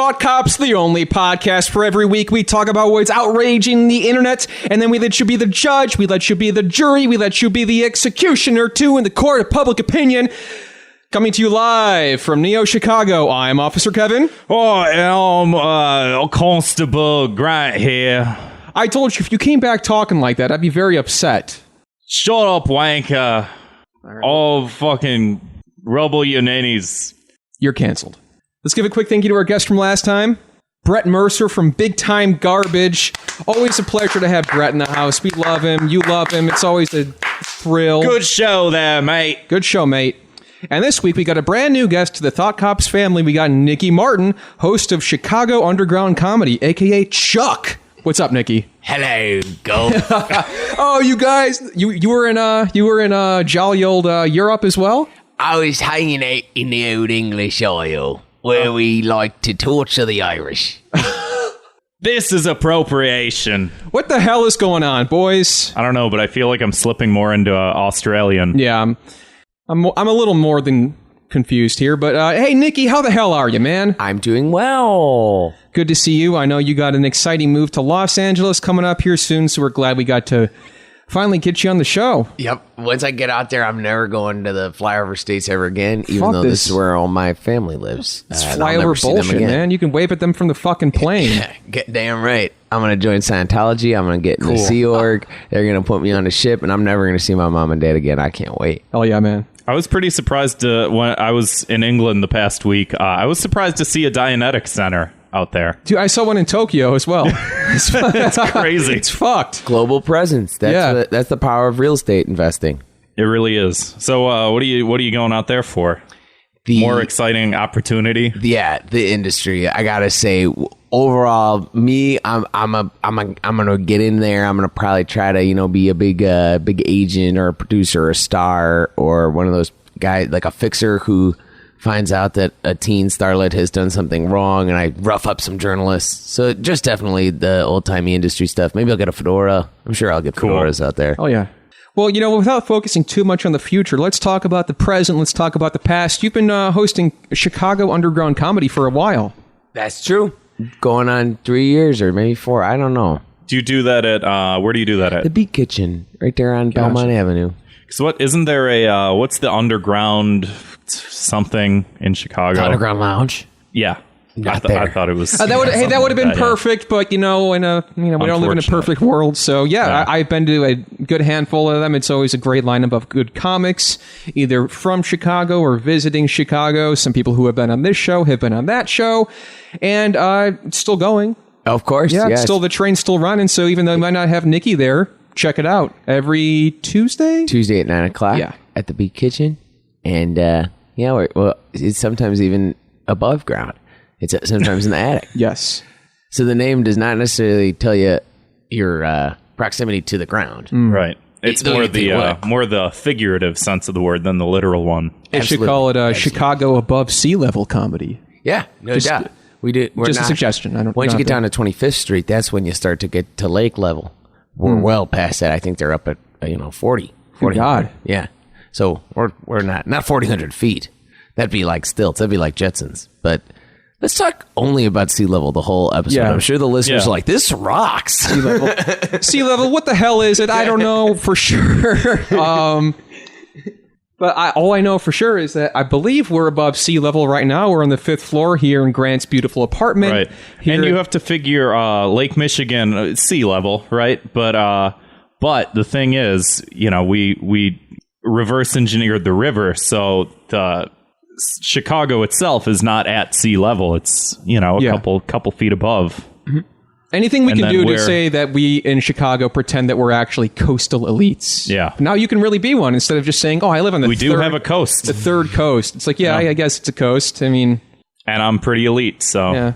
Thought Cops, the only podcast for every week. We talk about what's outraging the internet, and then we let you be the judge, we let you be the jury, we let you be the executioner, too, in the court of public opinion. Coming to you live from Neo Chicago, I'm Officer Kevin. Constable Grant here. I told you, if you came back talking like that, I'd be very upset. Shut up, wanker. All fucking rubble your nannies. You're canceled. Let's give a quick thank you to our guest from last time, Brett Mercer from Big Time Garbage. Always a pleasure to have Brett in the house. We love him. You love him. It's always a thrill. Good show there, mate. Good show, mate. And this week, we got a brand new guest to the Thought Cops family. We got Nicky Martin, host of Chicago Underground Comedy, a.k.a. Chuck. What's up, Nicky? Hello, Gulp. Oh, you guys, you were in jolly old Europe as well? I was hanging out in the old English Isle, where we like to torture the Irish. This is appropriation. What the hell is going on, boys? I don't know, but I feel like I'm slipping more into Australian. Yeah, I'm a little more than confused here, but hey, Nicky, how the hell are you, man? I'm doing well. Good to see you. I know you got an exciting move to Los Angeles coming up here soon, so we're glad we got to finally get you on the show. Yep. Once I get out there, I'm never going to the flyover states ever again, even though this is where all my family lives. It's flyover bullshit, man. You can wave at them from the fucking plane. Get damn right. I'm going to join Scientology. I'm going to get in the Sea Org. They're going to put me on a ship, and I'm never going to see my mom and dad again. I can't wait. Oh, yeah, man. I was pretty surprised when I was in England the past week. I was surprised to see a Dianetics Center out there. Dude, I saw one in Tokyo as well. That's crazy. It's fucked. Global presence. That's the power of real estate investing. It really is. So what are you going out there for? More exciting opportunity? Yeah, the industry. I gotta say, overall, me, I'm gonna get in there. I'm gonna probably try to be a big agent or a producer or a star or one of those guys like a fixer who finds out that a teen starlet has done something wrong, and I rough up some journalists. So just definitely the old-timey industry stuff. Maybe I'll get a fedora. I'm sure I'll get fedoras out there. Oh, yeah. Well, without focusing too much on the future, let's talk about the present. Let's talk about the past. You've been hosting Chicago Underground Comedy for a while. That's true. Going on 3 years or maybe 4. I don't know. Do you do that at, where do you do that at? The Beat Kitchen, right there on Belmont Avenue. So isn't there a, what's the underground something in Chicago? Underground Lounge? Yeah. I thought it was. That would have been perfect, but we don't live in a perfect world. So I've been to a good handful of them. It's always a great lineup of good comics, either from Chicago or visiting Chicago. Some people who have been on this show have been on that show, and it's still going. Of course, yeah. Still, the train's still running. So even though we might not have Nicky there, check it out every Tuesday. Tuesday at 9:00. Yeah. At the Beat Kitchen, and it's sometimes even above ground. It's sometimes in the attic. Yes. So the name does not necessarily tell you your proximity to the ground. Right. It's more the figurative sense of the word than the literal one. They should call it Chicago above sea level comedy. Yeah, no doubt. We do. Just a suggestion. Once you get down to 25th Street, that's when you start to get to lake level. We're well past that. I think they're up at 40. God. Yeah. So we're not 4,000 feet. That'd be like stilts. That'd be like Jetsons. But let's talk only about sea level the whole episode. Yeah. I'm sure the listeners are like, this rocks. Sea level, what the hell is it? I don't know for sure. But all I know for sure is that I believe we're above sea level right now. We're on the 5th floor here in Grant's beautiful apartment. Right. And you have to figure Lake Michigan, sea level, right? But the thing is, we reverse engineered the river, so the Chicago itself is not at sea level. It's a couple feet above. Mm-hmm. Anything we can do to say that we in Chicago pretend that we're actually coastal elites. Yeah. Now you can really be one instead of just saying, "Oh, I live on the." We do have a coast. The third coast. It's like, I guess it's a coast. I mean, and I'm pretty elite, so. Yeah.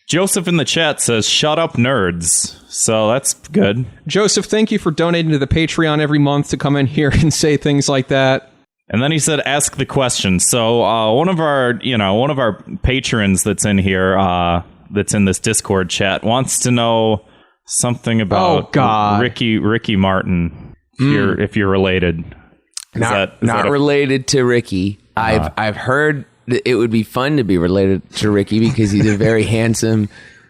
Joseph in the chat says, "Shut up, nerds." So that's good. Joseph, thank you for donating to the Patreon every month to come in here and say things like that. And then he said, "Ask the question." So one of our patrons that's in here, that's in this Discord chat, wants to know something about Ricky Martin. If you're related, not related to Ricky. I've heard it would be fun to be related to Ricky because he's a very handsome,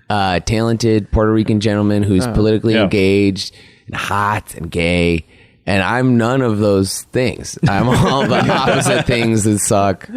talented Puerto Rican gentleman who's politically engaged and hot and gay. And I'm none of those things. I'm all the opposite things that suck.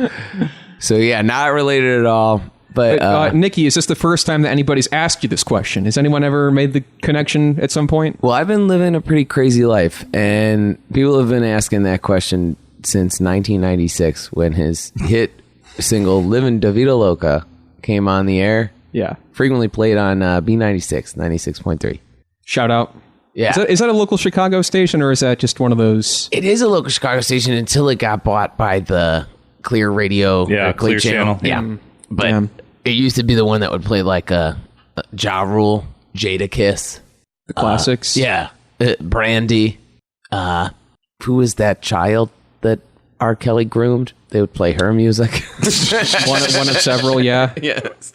So yeah, not related at all. But Nicky, is this the first time that anybody's asked you this question? Has anyone ever made the connection at some point? Well, I've been living a pretty crazy life, and people have been asking that question since 1996 when his hit single "Livin' Da Vida Loca" came on the air. Yeah. Frequently played on B96, 96.3. Shout out. Yeah. Is that a local Chicago station, or is that just one of those? It is a local Chicago station until it got bought by the Clear Radio. Clear Channel. Yeah. But it used to be the one that would play like a Ja Rule, Jada Kiss. The classics. Brandy. Who was that child that R. Kelly groomed? They would play her music. one of several, yeah. Yes.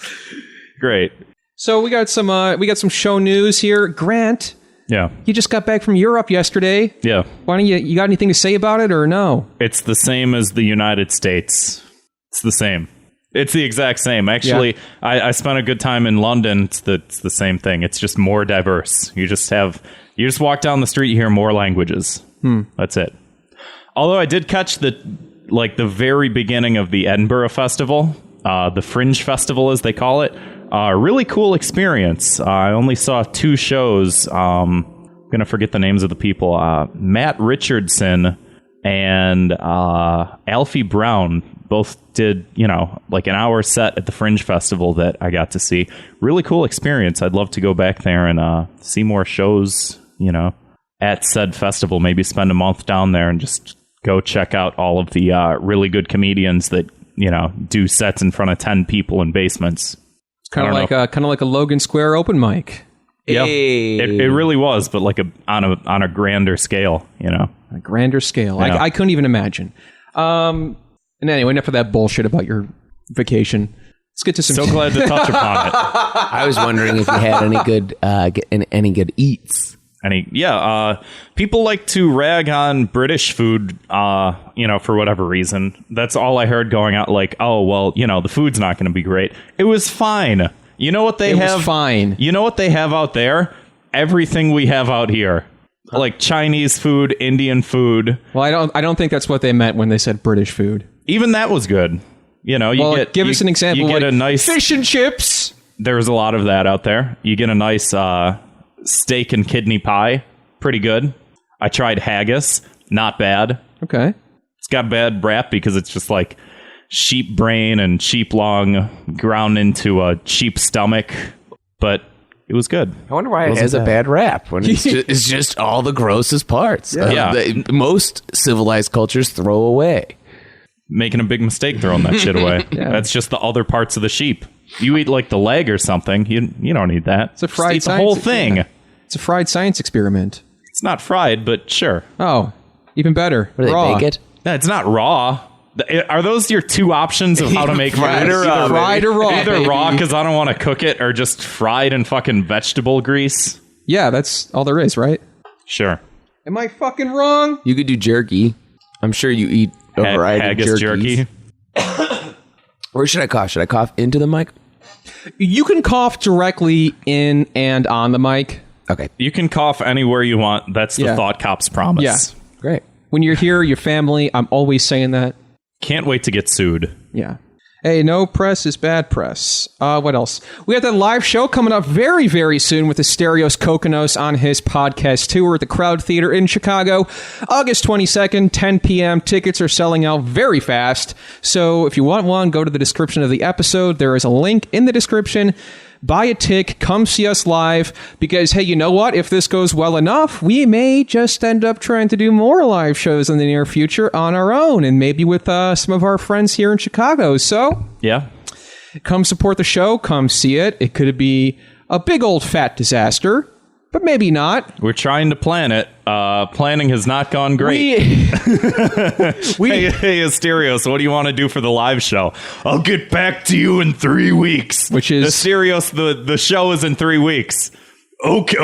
Great. So we got some show news here. Grant, Yeah. you just got back from Europe yesterday. Yeah. Why don't you got anything to say about it or no? It's the same as the United States. It's the same. It's the exact same. Actually, I spent a good time in London. It's the same thing. It's just more diverse. You just walk down the street, you hear more languages. That's it. Although I did catch the very beginning of the Edinburgh Festival, the Fringe Festival as they call it. Really cool experience. I only saw 2 shows. I'm gonna forget the names of the people. Matt Richardson and Alfie Brown both did, like an hour set at the Fringe Festival that I got to see. Really cool experience. I'd love to go back there and see more shows, at said festival. Maybe spend a month down there and just go check out all of the really good comedians that, do sets in front of 10 people in basements. Kind of like a Logan Square open mic. Yeah, it really was, but like on a grander scale, A grander scale. Yeah. I couldn't even imagine. And anyway, enough of that bullshit about your vacation. Let's get to some. So glad to touch upon it. I was wondering if you had any good eats. People like to rag on British food, for whatever reason. That's all I heard going out. Like, oh well, the food's not going to be great. It was fine. You know what they have? Was fine. You know what they have out there? Everything we have out here. Like Chinese food, Indian food. Well, I don't think that's what they meant when they said British food. Even that was good. Give us an example. You get like a nice fish and chips. There's a lot of that out there. You get a nice steak and kidney pie. Pretty good. I tried haggis. Not bad. Okay. It's got bad rap because it's just like sheep brain and sheep lung ground into a sheep stomach. But it was good. I wonder why it has a bad rap when it's just all the grossest parts. Yeah. Most civilized cultures throw away. Making a big mistake throwing that shit away. Yeah. That's just the other parts of the sheep. You eat like the leg or something. You don't need that. It's a fried just eat the whole thing. Experiment. It's a fried science experiment. It's not fried, but sure. Oh, even better. What, do raw. they bake it? No, it's not raw. Are those your 2 options of how to make Fried food? or raw, fried or raw? Either baby. raw because I don't want to cook it, or just fried in fucking vegetable grease. Yeah, that's all there is, right? Sure. Am I fucking wrong? You could do jerky. I'm sure you eat a variety of Haggis jerkies. jerky. Where should I cough? Should I cough into the mic? You can cough directly in and on the mic. Okay, You can cough anywhere you want. That's the Yeah. Thought Cop's promise. Yeah. great. When you're here, your family, I'm always saying that. Can't wait to get sued. Yeah. Hey, no press is bad press. What else? We got that live show coming up very, very soon with Asterios Kokonos on his podcast tour at the Crowd Theater in Chicago. August 22nd, 10 p.m. Tickets are selling out very fast. So if you want one, go to the description of the episode. There is a link in the description. Buy a tick, come see us live, because, hey, you know what? If this goes well enough, we may just end up trying to do more live shows in the near future on our own, and maybe with some of our friends here in Chicago. So, Yeah. come support the show, come see it. It could be a big old fat disaster, but maybe not. We're trying to plan it. Planning has not gone great. Hey, Asterios, what do you want to do for the live show? I'll get back to you in 3 weeks. Which is... Asterios, the show is in 3 weeks. Okay.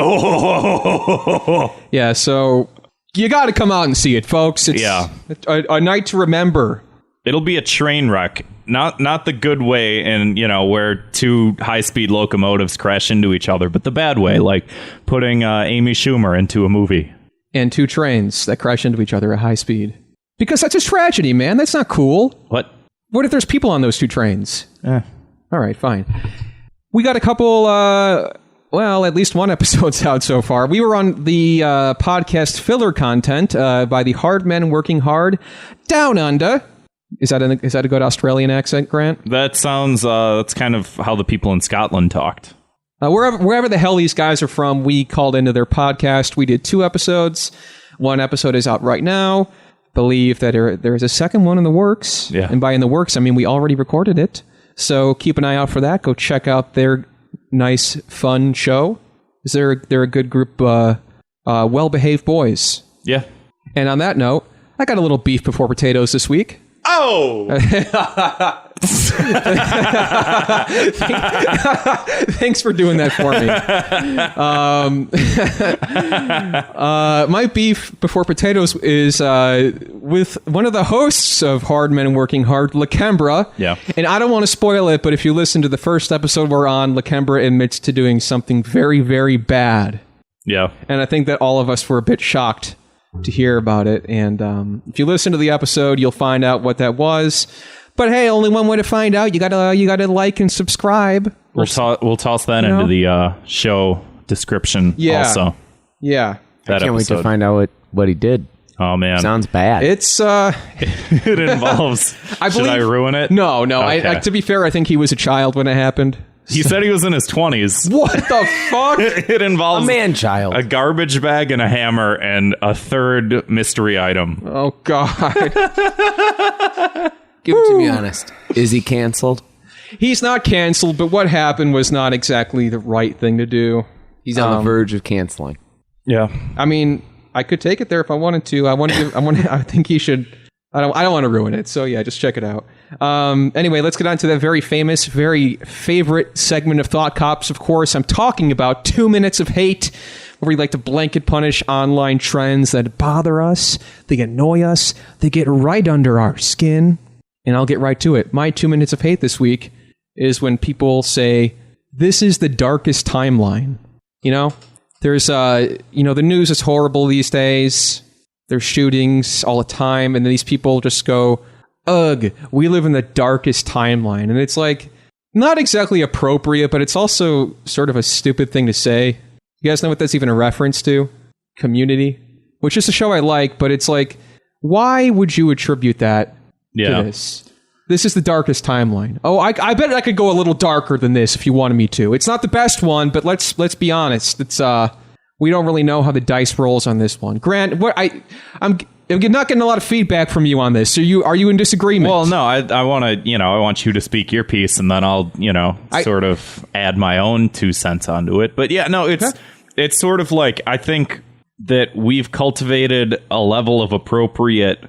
Yeah, so you got to come out and see it, folks. It's Yeah. a night to remember. It'll be a train wreck, not the good way, and where two high-speed locomotives crash into each other, but the bad way, like putting Amy Schumer into a movie. And two trains that crash into each other at high speed. Because that's a tragedy, man. That's not cool. What? What if there's people on those two trains? All right, fine. We got a couple, at least one episode's out so far. We were on the podcast filler content by the Hard Men Working Hard Down Under. Is that a good Australian accent, Grant? That sounds, that's kind of how the people in Scotland talked. Wherever the hell these guys are from, we called into their podcast. We did 2 episodes. One episode is out right now. Believe that there is a second one in the works. Yeah. And by in the works, I mean we already recorded it. So keep an eye out for that. Go check out their nice, fun show. They're a good group, well-behaved boys. Yeah. And on that note, I got a little beef before potatoes this week. Oh! Thanks for doing that for me. My beef before potatoes is with one of the hosts of Hard Men Working Hard, Lakembra. Yeah. And I don't want to spoil it, but if you listen to the first episode we're on, Lakembra admits to doing something very, very bad. Yeah. And I think that all of us were a bit shocked to hear about it. And if you listen to the episode, you'll find out what that was. But hey, only one way to find out. You gotta like and subscribe. We'll toss that into the show description. Also. Yeah. I can't wait to find out what he did. Oh man, sounds bad. It's it involves. Should I ruin it? No. Okay. To be fair, I think he was a child when it happened. He said he was in his 20s. What the fuck? It involves a man-child, a garbage bag and a hammer, and a third mystery item. Oh, God. Give it to me honest. Is he canceled? He's not canceled, but what happened was not exactly the right thing to do. He's on the verge of canceling. Yeah. I mean, I could take it there if I wanted to. I think he should. I don't want to ruin it. So yeah, just check it out. Anyway, let's get on to that very famous, very favorite segment of Thought Cops. Of course, I'm talking about 2 Minutes of Hate, where we like to blanket punish online trends that bother us, they annoy us, they get right under our skin. And I'll get right to it. My 2 minutes of hate this week is when people say, this is the darkest timeline. There's, the news is horrible these days. There's shootings all the time, and then these people just go, ugh, we live in the darkest timeline. And it's like, not exactly appropriate, but it's also sort of a stupid thing to say. You guys know what that's even a reference to? Community, which is a show I like, but it's like, why would you attribute that to this? This is the darkest timeline. Oh, I bet I could go a little darker than this if you wanted me to. It's not the best one, but let's be honest. It's we don't really know how the dice rolls on this one. Grant, I'm not getting a lot of feedback from you on this. Are you in disagreement? Well, no, I want to, I want you to speak your piece, and then I'll, sort of add my own 2 cents onto it. But yeah, no, it's sort of like, I think that we've cultivated a level of appropriate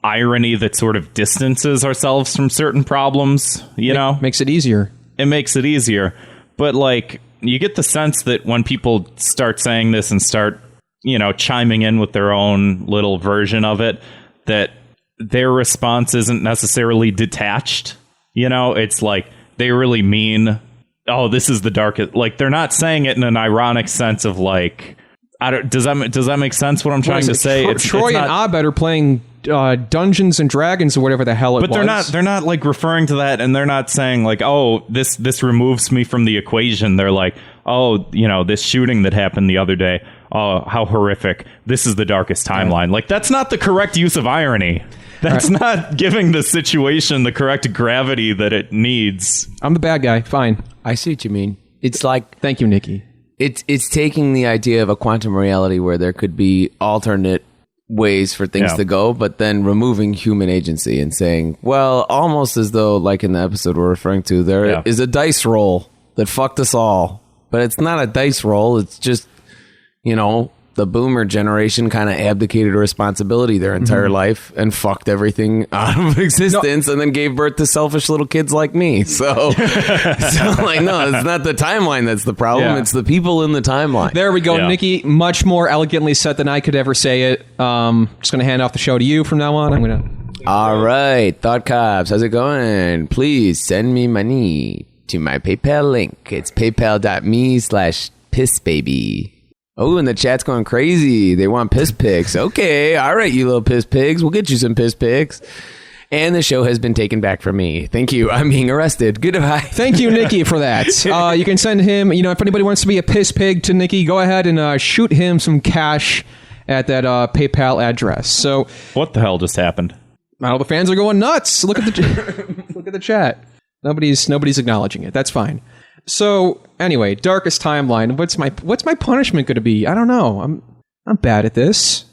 irony that sort of distances ourselves from certain problems, Makes it easier. It makes it easier. But like, you get the sense that when people start saying this and start, chiming in with their own little version of it, that their response isn't necessarily detached. It's like they really mean, oh, this is the darkest. Like, they're not saying it in an ironic sense of like, does that make sense? What I'm trying to say? Troy and Abed are playing Dungeons and Dragons or whatever the hell it was. But they're not like referring to that, and they're not saying like, oh, this removes me from the equation. They're like, oh, this shooting that happened the other day. Oh, how horrific. This is the darkest timeline. Like, that's not the correct use of irony. That's not giving the situation the correct gravity that it needs. I'm the bad guy. Fine. I see what you mean. It's like, thank you, Nicky. It's taking the idea of a quantum reality where there could be alternate ways for things to go, but then removing human agency and saying, well, almost as though, like in the episode we're referring to, there is a dice roll that fucked us all. But it's not a dice roll. It's just, the boomer generation kind of abdicated responsibility their entire life and fucked everything out of existence and then gave birth to selfish little kids like me. So no, it's not the timeline that's the problem. It's the people in the timeline. There we go, Nicky. Much more elegantly said than I could ever say it. Just going to hand off the show to you from now on. I'm going to All right, Thought Cops, how's it going? Please send me money to my PayPal link. It's paypal.me/pissbaby. Oh, and the chat's going crazy. They want piss pics. Okay, all right, you little piss pigs. We'll get you some piss pics. And the show has been taken back from me. Thank you. I'm being arrested. Goodbye. Thank you, Nicky, for that. You can send him, if anybody wants to be a piss pig to Nicky, go ahead and shoot him some cash at that PayPal address. So, what the hell just happened? All the fans are going nuts. Look at the look at the chat. Nobody's acknowledging it. That's fine. So anyway, darkest timeline. What's my punishment going to be? I don't know. I'm bad at this.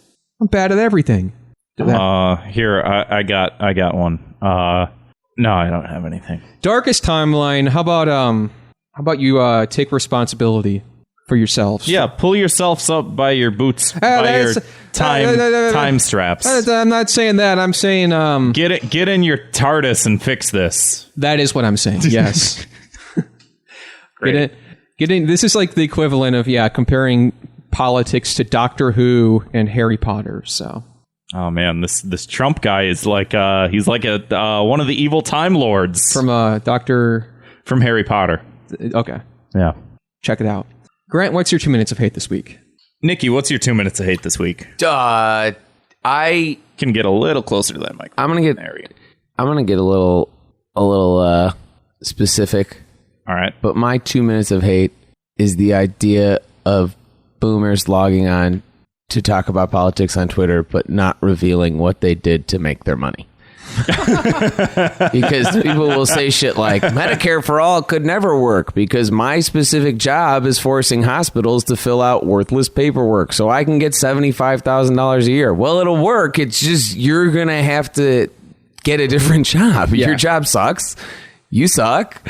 I'm bad at everything. Here I got one. No, I don't have anything. Darkest timeline. How about you take responsibility for yourselves? Yeah, pull yourselves up by your boots, by your time straps. I'm not saying that. I'm saying get in your TARDIS and fix this. That is what I'm saying. Yes. Great. Get in. This is like the equivalent of comparing politics to Doctor Who and Harry Potter. So. Oh man, this Trump guy is like he's like one of the evil Time Lords from from Harry Potter. Okay. Yeah. Check it out. Grant, what's your 2 minutes of hate this week? Nicky, what's your 2 minutes of hate this week? I can get a little closer to that mic. I'm gonna get a little specific. All right. But my 2 minutes of hate is the idea of boomers logging on to talk about politics on Twitter, but not revealing what they did to make their money. Because people will say shit like, Medicare for all could never work because my specific job is forcing hospitals to fill out worthless paperwork so I can get $75,000 a year. Well, it'll work. It's just you're going to have to get a different job. Yeah. Your job sucks. You suck.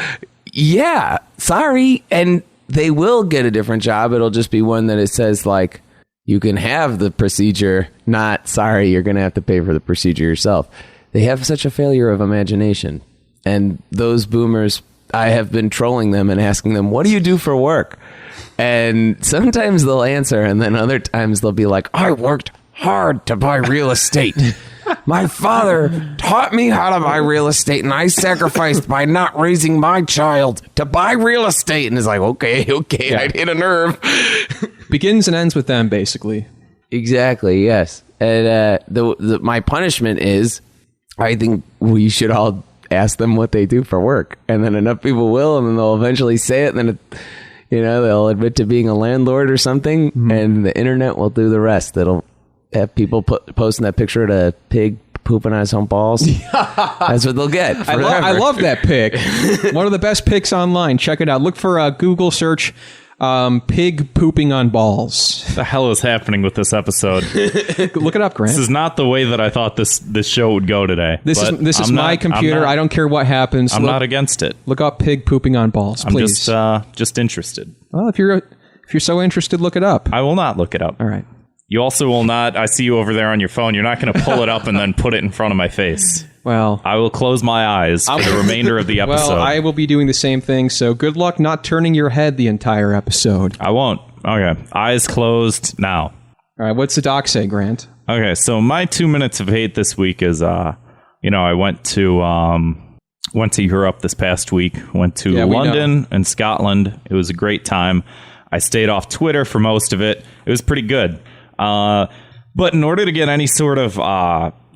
Yeah, sorry. And they will get a different job. It'll just be one that it says like, you can have the procedure, not sorry, you're going to have to pay for the procedure yourself. They have such a failure of imagination. And those boomers, I have been trolling them and asking them, what do you do for work? And sometimes they'll answer, and then other times they'll be like, I worked hard to buy real estate. My father taught me how to buy real estate, and I sacrificed by not raising my child to buy real estate. And it's like, okay, yeah. I'd hit a nerve. Begins and ends with them, basically. Exactly, yes. And my punishment is, I think we should all ask them what they do for work. And then enough people will, and then they'll eventually say it, and then they'll admit to being a landlord or something, and the internet will do the rest. It'll have people posting that picture of a pig pooping on his own balls. That's what they'll get. I love that pic. One of the best pics online. Check it out. Look for Google search pig pooping on balls. What the hell is happening with this episode? Look it up, Grant. This is not the way that I thought this show would go today. This is my computer. I don't care what happens. I'm not against it. Look up pig pooping on balls, please. I'm just interested. Well, if you're so interested, look it up. I will not look it up. All right. You also will not. I see you over there on your phone. You're not going to pull it up and then put it in front of my face. Well, I will close my eyes for the remainder of the episode. Well, I will be doing the same thing, so good luck not turning your head the entire episode. I won't. Okay. Eyes closed now. All right. What's the doc say, Grant? Okay. So my 2 minutes of hate this week is, I went to Europe this past week. Went to London and Scotland. It was a great time. I stayed off Twitter for most of it. It was pretty good. But in order to get any sort of,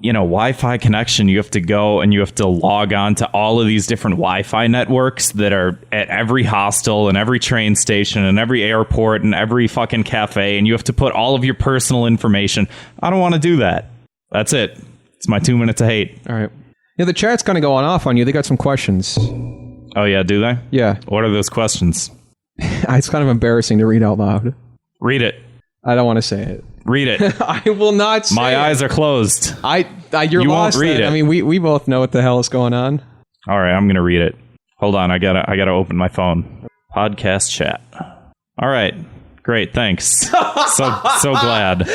Wi-Fi connection, you have to go and you have to log on to all of these different Wi-Fi networks that are at every hostel and every train station and every airport and every fucking cafe. And you have to put all of your personal information. I don't want to do that. That's it. It's my 2 minutes of hate. All right. Yeah, the chat's kind of going off on you. They got some questions. Oh, yeah. Do they? Yeah. What are those questions? It's kind of embarrassing to read out loud. Read it. I don't want to say it. Read it. I will not say My eyes are closed. You're you lost. Won't read it. I mean, we both know what the hell is going on. All right, I'm going to read it. Hold on, I gotta open my phone. Podcast chat. All right, great, thanks. so glad.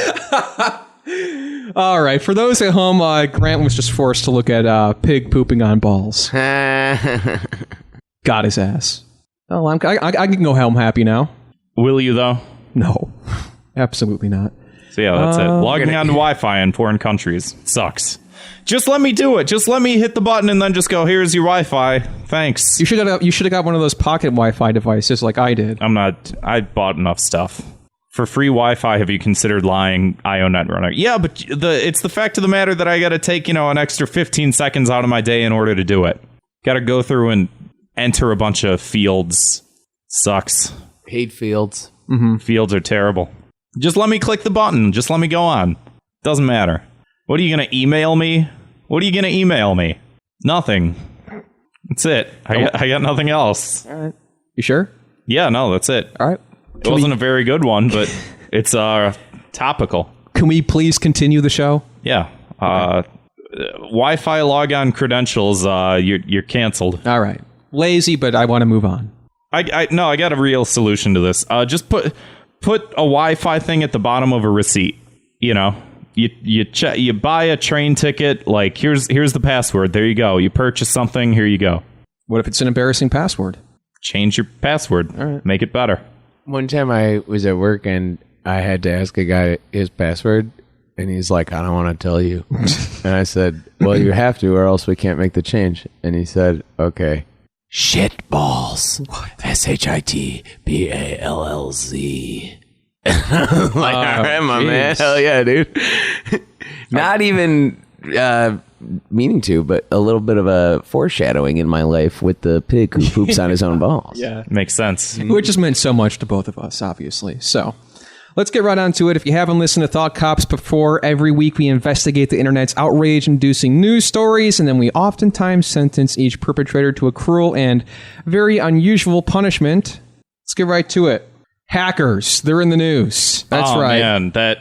All right, for those at home, Grant was just forced to look at pig pooping on balls. Got his ass. Oh, I can go home happy now. Will you though? No. Absolutely not. So yeah, that's it. Logging on to Wi-Fi in foreign countries sucks. Just let me do it. Just let me hit the button and then just go, here's your Wi-Fi. Thanks. You should have got one of those pocket Wi-Fi devices like I did. I bought enough stuff. For free Wi-Fi, have you considered lying IONet runner? Yeah, but it's the fact of the matter that I got to take, an extra 15 seconds out of my day in order to do it. Got to go through and enter a bunch of fields. Sucks. Hate fields. Mm-hmm. Fields are terrible. Just let me click the button. Just let me go on. Doesn't matter. What are you going to email me? What are you going to email me? Nothing. That's it. I got nothing else. All right. You sure? Yeah, no, that's it. All right. It wasn't a very good one, but it's topical. Can we please continue the show? Yeah. Wi-Fi logon credentials, you're canceled. All right. Lazy, but I want to move on. I got a real solution to this. Just put a Wi-Fi thing at the bottom of a receipt. You buy a train ticket, like here's the password. There you go. You purchase something, here you go. What if it's an embarrassing password? Change your password. All right. Make it better. One time I was at work and I had to ask a guy his password, and he's like, I don't want to tell you. And I said, well, you have to, or else we can't make the change. And he said, okay. Shit balls. What? SHITBALLZ. Like, all right, my man. Hell yeah, dude. Not even meaning to, but a little bit of a foreshadowing in my life with the pig who poops on his own balls. Yeah. Makes sense. Which has meant so much to both of us, obviously. So let's get right on to it. If you haven't listened to Thought Cops before, every week we investigate the internet's outrage-inducing news stories, and then we oftentimes sentence each perpetrator to a cruel and very unusual punishment. Let's get right to it. Hackers. They're in the news. That's right. Oh, man. That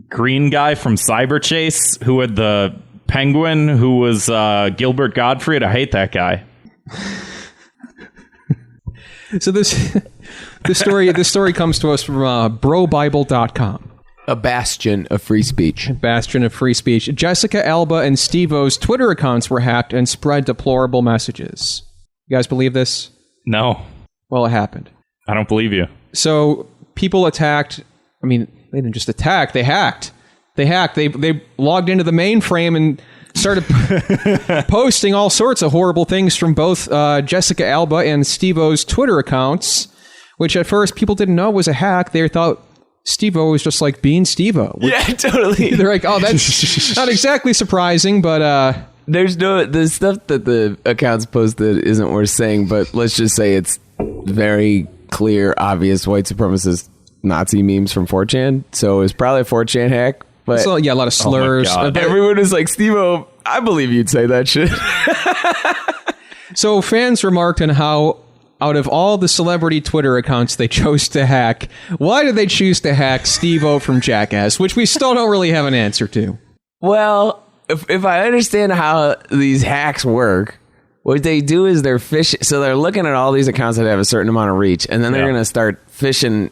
green guy from Cyberchase who had the penguin who was Gilbert Gottfried. I hate that guy. So this story comes to us from brobible.com. A bastion of free speech. Bastion of free speech. Jessica Alba and Steve-O's Twitter accounts were hacked and spread deplorable messages. You guys believe this? No. Well, it happened. I don't believe you. So people attacked. I mean, they didn't just attack. They hacked. They logged into the mainframe and started posting all sorts of horrible things from both Jessica Alba and Steve-O's Twitter accounts, which at first people didn't know was a hack. They thought Steve-O was just like being Steve-O. Yeah, totally. They're like, oh, that's not exactly surprising, but... There's the stuff that the accounts posted isn't worth saying, but let's just say it's very clear, obvious white supremacist Nazi memes from 4chan. So it's probably a 4chan hack. But so, yeah, a lot of slurs. Everyone was like, Steve-O, I believe you'd say that shit. So fans remarked on how, out of all the celebrity Twitter accounts they chose to hack, why did they choose to hack Steve-O from Jackass, which we still don't really have an answer to. Well, if I understand how these hacks work, what they do is they're fishing. So they're looking at all these accounts that have a certain amount of reach, and then they're going to start fishing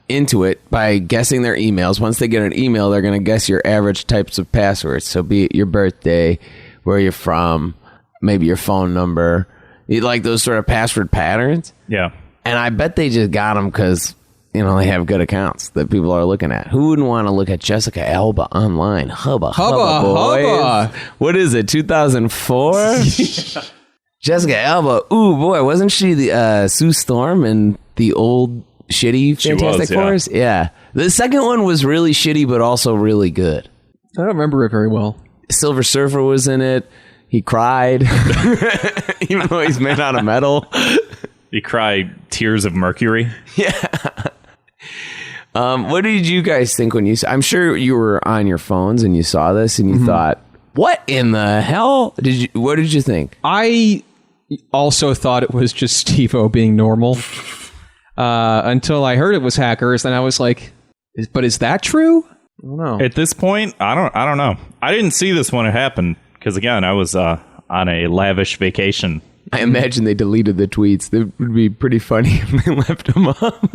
into it by guessing their emails. Once they get an email, they're going to guess your average types of passwords. So be it your birthday, where you're from, maybe your phone number, like those sort of password patterns. Yeah. And I bet they just got them because, they have good accounts that people are looking at. Who wouldn't want to look at Jessica Alba online? Hubba, boys. What is it, 2004? Jessica Alba. Ooh, boy, wasn't she the Sue Storm in the old shitty Fantastic Fours? Yeah. The second one was really shitty, but also really good. I don't remember it very well. Silver Surfer was in it. He cried, even though he's made out of metal. He cried tears of mercury. Yeah. What did you guys think when you saw? I'm sure you were on your phones and you saw this and you thought, "What in the hell did you? What did you think?" I also thought it was just Steve-O being normal until I heard it was hackers, and I was like, "But is that true?" I don't know. At this point, I don't know. I didn't see this when it happened because again, I was on a lavish vacation. I imagine they deleted the tweets. It would be pretty funny if they left them up.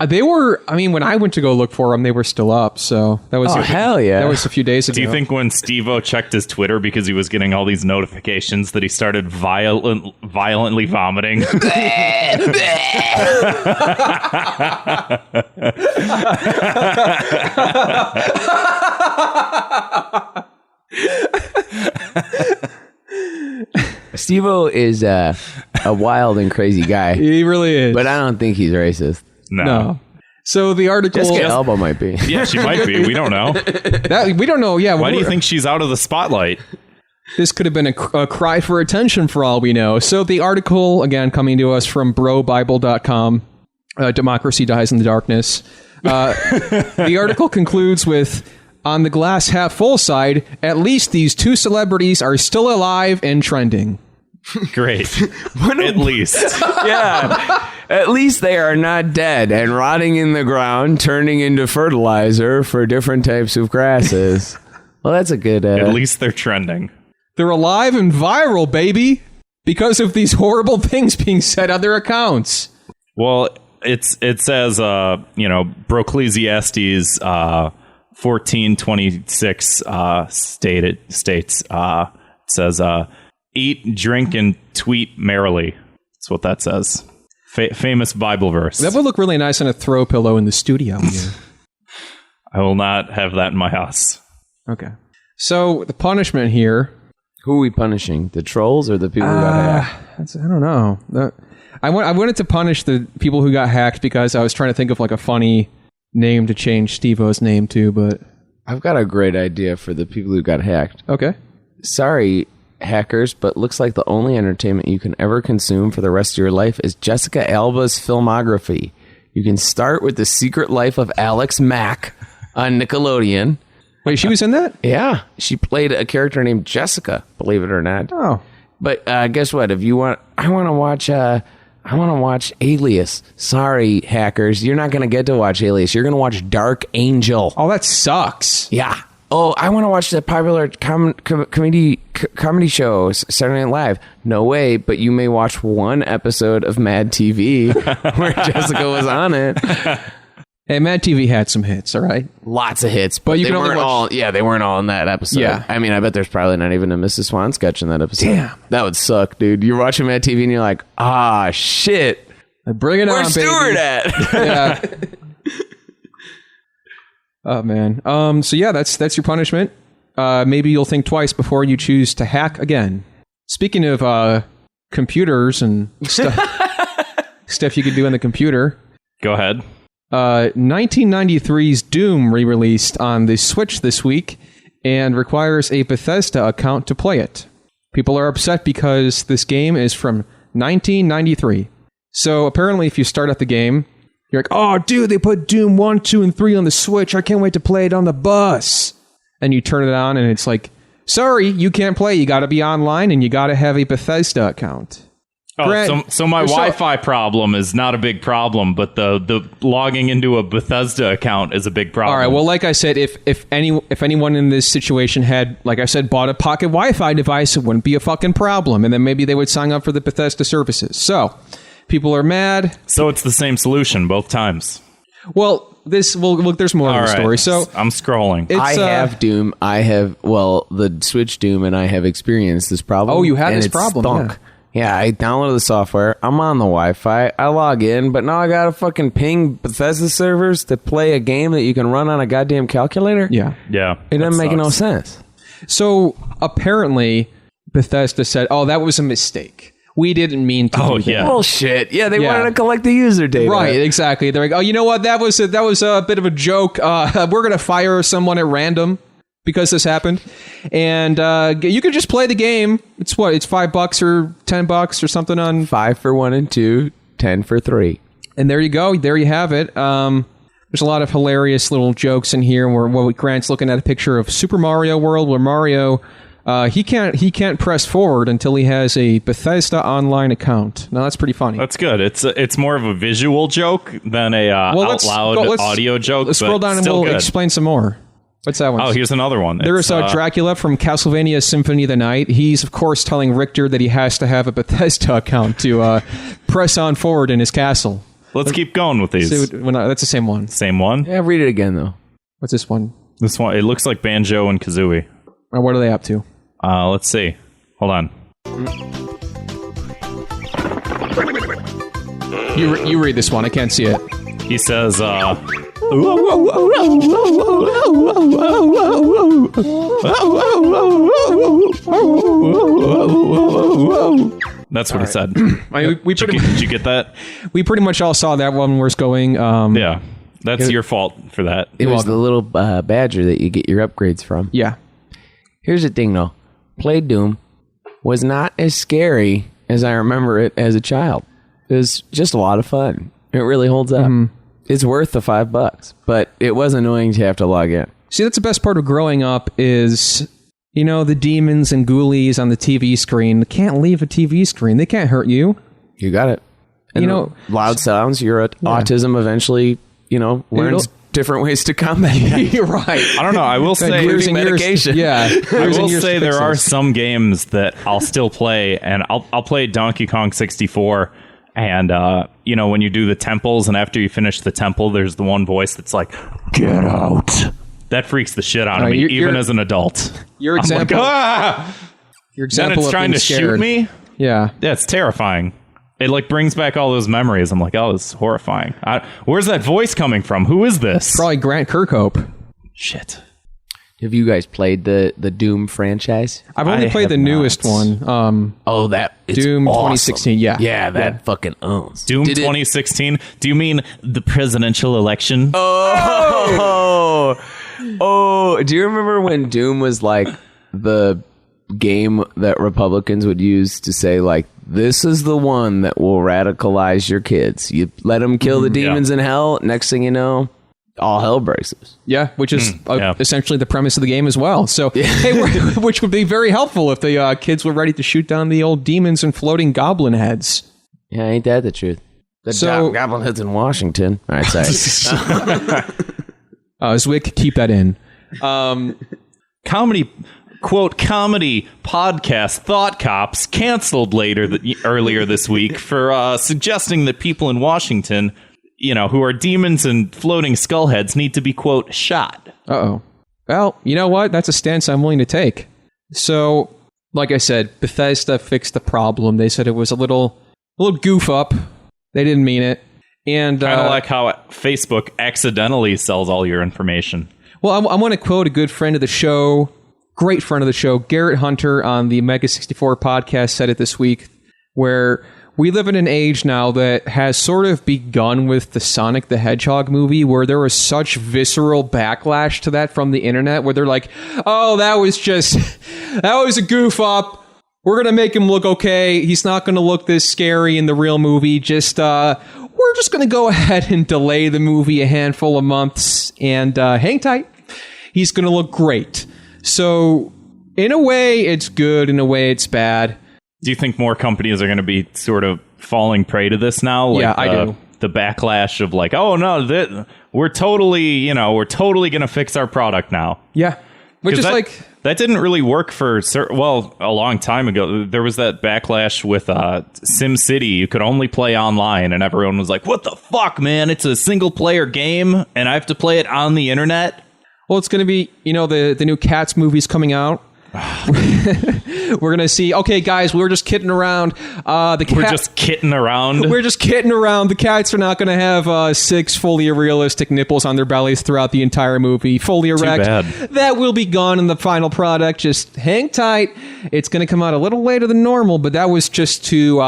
They were, when I went to go look for them, they were still up. So that was hell yeah. That was a few days ago. Do you think when Steve-O checked his Twitter because he was getting all these notifications that he started violently vomiting? Steve-O is a wild and crazy guy. He really is. But I don't think he's racist. No. So the article... Jessica Alba might be. Yeah, she might be. We don't know. We don't know, yeah. Why do you think she's out of the spotlight? This could have been a cry for attention for all we know. So the article, again, coming to us from brobible.com, Democracy Dies in the Darkness. The article concludes with, on the glass half full side, at least these two celebrities are still alive and trending. Great. At least. Yeah. At least they are not dead and rotting in the ground, turning into fertilizer for different types of grasses. Well, that's a good... At least they're trending. They're alive and viral, baby, because of these horrible things being said on their accounts. Well, it says, Broclesiastes 14:26 states, it says, eat, drink, and tweet merrily. That's what that says. Famous Bible verse. That would look really nice on a throw pillow in the studio here. I will not have that in my house. Okay. So the punishment here... Who are we punishing? The trolls or the people who got hacked? I don't know. I wanted to punish the people who got hacked because I was trying to think of like a funny name to change Steve-O's name to, but... I've got a great idea for the people who got hacked. Okay. Sorry, hackers, but looks like the only entertainment you can ever consume for the rest of your life is Jessica Alba's filmography. You can start with The Secret Life of Alex Mack on Nickelodeon. Wait, she was in that? Yeah, she played a character named Jessica, believe it or not. Oh. But guess what? If you want, I want to watch Alias. Sorry, hackers, you're not going to get to watch Alias. You're going to watch Dark Angel. Oh, that sucks. Yeah. Oh, I want to watch the popular comedy show, Saturday Night Live. No way, but you may watch one episode of Mad TV where Jessica was on it. Hey, Mad TV had some hits, all right? Lots of hits, but you they can only weren't watch... all. Yeah, they weren't all in that episode. Yeah. I mean, I bet there's probably not even a Mrs. Swan sketch in that episode. Damn. That would suck, dude. You're watching Mad TV and you're like, shit. Bring it Where's on, baby. Stewart at? Yeah. Oh, man. So, yeah, that's your punishment. Maybe you'll think twice before you choose to hack again. Speaking of computers and stuff you could do on the computer. Go ahead. 1993's Doom re-released on the Switch this week and requires a Bethesda account to play it. People are upset because this game is from 1993. So apparently if you start at the game, you're like, oh, dude, they put Doom 1, 2, and 3 on the Switch. I can't wait to play it on the bus. And you turn it on and it's like, sorry, you can't play. You got to be online and you got to have a Bethesda account. Oh, so my Wi-Fi problem is not a big problem, but the logging into a Bethesda account is a big problem. All right. Well, like I said, if anyone in this situation had, like I said, bought a pocket Wi-Fi device, it wouldn't be a fucking problem, and then maybe they would sign up for the Bethesda services. So people are mad. So it's the same solution both times. Well, look. There's more to the story. So I'm scrolling. I have Doom. The Switch Doom, and I have experienced this problem. Oh, you had and this it's problem. Stunk. Yeah, I downloaded the software. I'm on the Wi-Fi. I log in, but now I got to fucking ping Bethesda servers to play a game that you can run on a goddamn calculator? Yeah. It doesn't make no sense. So apparently Bethesda said, oh, that was a mistake. We didn't mean to do that. Yeah. Bullshit. Yeah, they wanted to collect the user data. Right, exactly. They're like, oh, you know what? That was a bit of a joke. We're going to fire someone at random because this happened. And you can just play the game. It's what? It's $5 or $10 or something on... 5 for 1 and 2, 10 for 3. And there you go. There you have it. There's a lot of hilarious little jokes in here where Grant's looking at a picture of Super Mario World where Mario... he can't press forward until he has a Bethesda online account. Now that's pretty funny. That's good. It's more of a visual joke than a out loud audio joke. Let's scroll down and we'll explain some more. What's that one? Oh, here's another one. There's Dracula from Castlevania Symphony of the Night. He's of course telling Richter that he has to have a Bethesda account to press on forward in his castle. Let's keep going with these. That's the same one. Same one? Yeah, read it again though. What's this one? This one. It looks like Banjo and Kazooie. What are they up to? Let's see. Hold on. You read this one. I can't see it. He says, That's what it said. I mean, Did you get that? we pretty much all saw that one. Where's going? Yeah. That's your fault for that. It was the little badger that you get your upgrades from. Yeah. Here's the thing, though. Play Doom was not as scary as I remember it as a child. It was just a lot of fun. It really holds up. It's worth the $5, but it was annoying to have to log in. See, that's the best part of growing up is, you know, the demons and ghoulies on the TV screen. They can't leave a TV screen. They can't hurt you. You got it. And You know- loud sounds. Your autism eventually, learns different ways to combat that. You're right. I don't know. I will say Years and years- medication. Yeah. I years and will years say to there fix are this. some games that I'll still play, and I'll play Donkey Kong 64. And, when you do the temples, and after you finish the temple, there's the one voice that's like, "Get out." That freaks the shit out of me, even as an adult. Your I'm like, example. ah! Your Then example it's of trying being to shoot scared. me. Yeah. Yeah, it's terrifying. It brings back all those memories. I'm like, oh, this is horrifying. Where's that voice coming from? Who is this? Probably Grant Kirkhope. Shit. Have you guys played the Doom franchise? I've only I played the have newest not. one. It's Doom awesome. 2016. Yeah. Yeah, that fucking owns. Doom 2016? Do you mean the presidential election? Oh, do you remember when Doom was like the game that Republicans would use to say, like, this is the one that will radicalize your kids? You let them kill the demons in hell, next thing you know, all hell breaks loose. Yeah, which is yeah. essentially the premise of the game as well. So, which would be very helpful if the kids were ready to shoot down the old demons and floating goblin heads. Yeah, ain't that the truth? The goblin heads in Washington. All right, sorry. Zwick, keep that in. Comedy podcast Thought Cops canceled earlier this week for suggesting that people in Washington, who are demons and floating skull heads, need to be, quote, shot. Uh-oh. Well, you know what? That's a stance I'm willing to take. So, like I said, Bethesda fixed the problem. They said it was a little goof up. They didn't mean it. And Kind of like how Facebook accidentally sells all your information. Well, I want to quote a good friend of the show, great friend of the show, Garrett Hunter on the Mega 64 podcast said it this week, where we live in an age now that has sort of begun with the Sonic the Hedgehog movie, where there was such visceral backlash to that from the internet, where they're like, oh, that was a goof up. We're going to make him look okay. He's not going to look this scary in the real movie. We're just going to go ahead and delay the movie a handful of months and hang tight. He's going to look great. So, in a way, it's good. In a way, it's bad. Do you think more companies are going to be sort of falling prey to this now? Yeah, I do. The backlash of like, oh no, we're totally going to fix our product now. Yeah. Which is that didn't really work for a long time ago. There was that backlash with SimCity. You could only play online, and everyone was like, "What the fuck, man? It's a single player game, and I have to play it on the internet." Well, it's going to be, the new Cats movie's coming out. We're going to see, okay, guys, we're just kidding around. We're just kidding around. We're just kidding around. The cats are not going to have 6 fully realistic nipples on their bellies throughout the entire movie. Fully erect. Too bad. That will be gone in the final product. Just hang tight. It's going to come out a little later than normal, but that was just to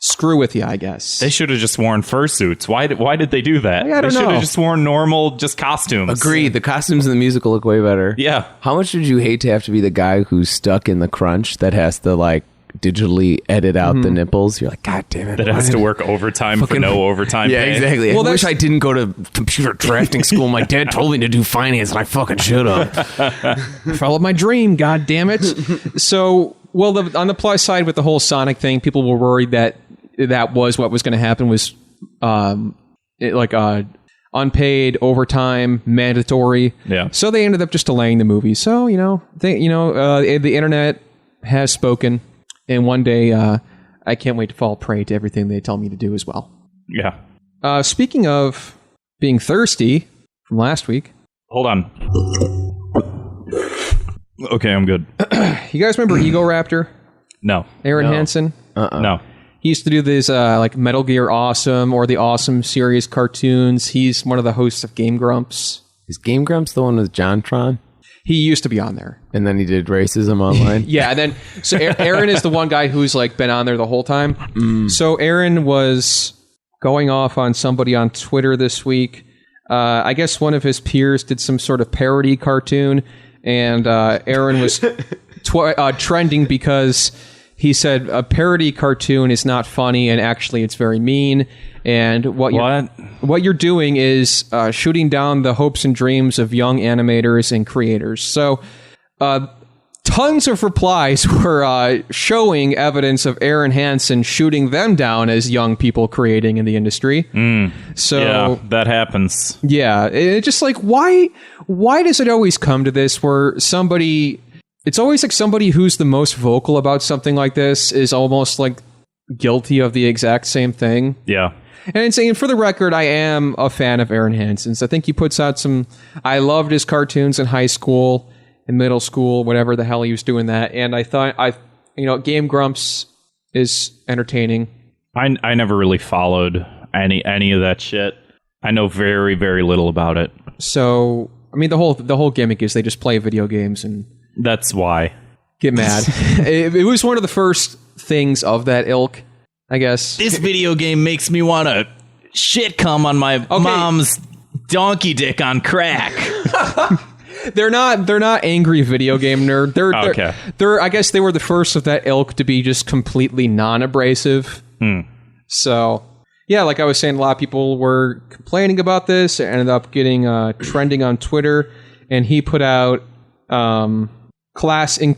screw with you, I guess. They should have just worn fursuits. Why did they do that? I don't They should know. have just worn normal, just costumes. Agreed. The costumes in the musical look way better. Yeah. How much would you hate to have to be the guy who's stuck in the crunch that has to, like, digitally edit out the nipples? You're like, God damn it. That has to work overtime for no overtime Yeah, pay. exactly. Well, I wish that's- I didn't go to computer drafting school. My dad told me to do finance, and I fucking should have. Followed my dream, god damn it. So, on the plus side with the whole Sonic thing, people were worried that was what was going to happen, was unpaid overtime, mandatory. Yeah. So they ended up just delaying the movie. So, the internet has spoken, and one day I can't wait to fall prey to everything they tell me to do as well. Yeah. Speaking of being thirsty from last week, Hold on. Okay, I'm good. you guys remember Ego Raptor? No. Aaron No. Hansen? No. He used to do these like Metal Gear Awesome or the Awesome series cartoons. He's one of the hosts of Game Grumps. Is Game Grumps the one with JonTron? He used to be on there. And then he did racism online? Yeah, and then, so Aaron is the one guy who's like been on there the whole time. So Aaron was going off on somebody on Twitter this week. I guess one of his peers did some sort of parody cartoon, and Aaron was trending because he said a parody cartoon is not funny, and actually it's very mean. And what you're doing is shooting down the hopes and dreams of young animators and creators. So tons of replies were showing evidence of Aaron Hansen shooting them down as young people creating in the industry. So yeah, that happens. Yeah, it's just like, why does it always come to this where somebody... It's always like somebody who's the most vocal about something like this is almost like guilty of the exact same thing. Yeah. And saying, for the record, I am a fan of Aaron Hansen's. I think he puts out some... I loved his cartoons in high school, in middle school, whatever the hell he was doing that. And I thought, Game Grumps is entertaining. I never really followed any of that shit. I know very, very little about it. So, I mean, the whole gimmick is they just play video games and... That's why. Get mad. It was one of the first things of that ilk, I guess. This video game makes me want to shit cum on my mom's donkey dick on crack. They're not angry video game nerd. They're I guess they were the first of that ilk to be just completely non-abrasive. So, yeah, like I was saying, a lot of people were complaining about this. It ended up getting trending on Twitter, and he put out classic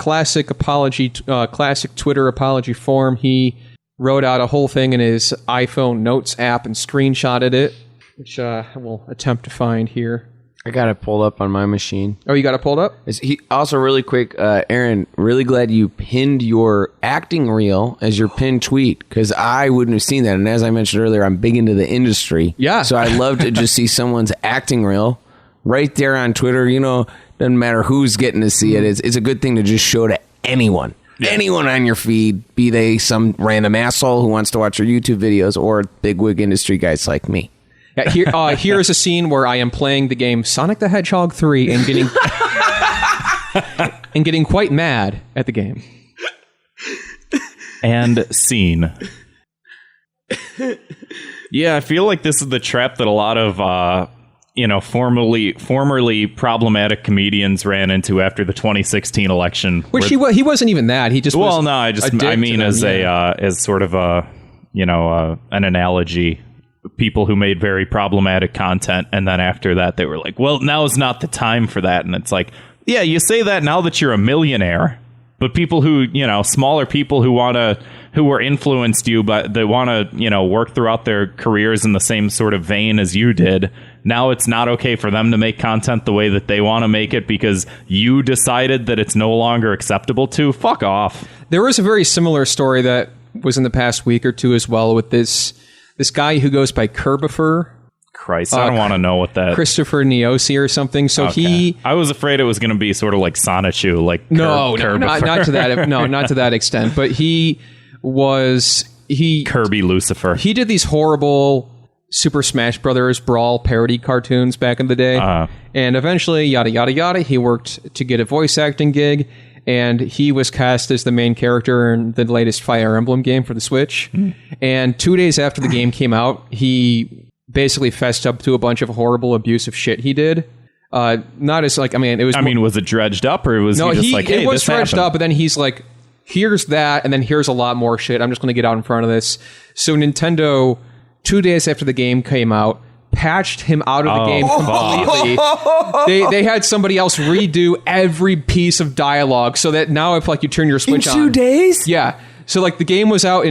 Twitter apology form. He wrote out a whole thing in his iPhone Notes app and screenshotted it, which I will attempt to find here. I got it pulled up on my machine. Oh, you got it pulled up? He also, really quick, Aaron, really glad you pinned your acting reel as your pinned tweet, because I wouldn't have seen that. And as I mentioned earlier, I'm big into the industry. Yeah. So I'd love to just see someone's acting reel right there on Twitter. Doesn't matter who's getting to see it. It's a good thing to just show to anyone. Yeah. Anyone on your feed, be they some random asshole who wants to watch your YouTube videos or bigwig industry guys like me. Yeah, here's a scene where I am playing the game Sonic the Hedgehog 3 and getting quite mad at the game. And scene. Yeah, I feel like this is the trap that a lot of formerly problematic comedians ran into after the 2016 election. Which he wasn't even that. He just was. Well, no, I mean as sort of a an analogy. People who made very problematic content, and then after that they were like, well, now is not the time for that. And it's like, yeah, you say that now that you're a millionaire, but people who, smaller people who were influenced you, but they want to, work throughout their careers in the same sort of vein as you did. Now it's not okay for them to make content the way that they want to make it because you decided that it's no longer acceptable to. Fuck off. There was a very similar story that was in the past week or two as well with this guy who goes by Kerbifer. Christ, I don't want to know what that... Christopher Niosi or something. So okay. I was afraid it was going to be sort of like Sonichu, like not to that. No, not to that extent. But he Kirby Lucifer. He did these horrible Super Smash Brothers Brawl parody cartoons back in the day, and eventually, yada yada yada, he worked to get a voice acting gig. And he was cast as the main character in the latest Fire Emblem game for the Switch. And 2 days after the game came out, he basically fessed up to a bunch of horrible, abusive shit he did. Not as like, was it dredged up, or was he just like, hey, it was this dredged happened? up, but then he's like, here's that, and then here's a lot more shit. I'm just going to get out in front of this. So Nintendo, 2 days after the game came out, patched him out of the game completely. They had somebody else redo every piece of dialogue so that now if you turn your Switch on... In 2 days? Yeah. So the game was out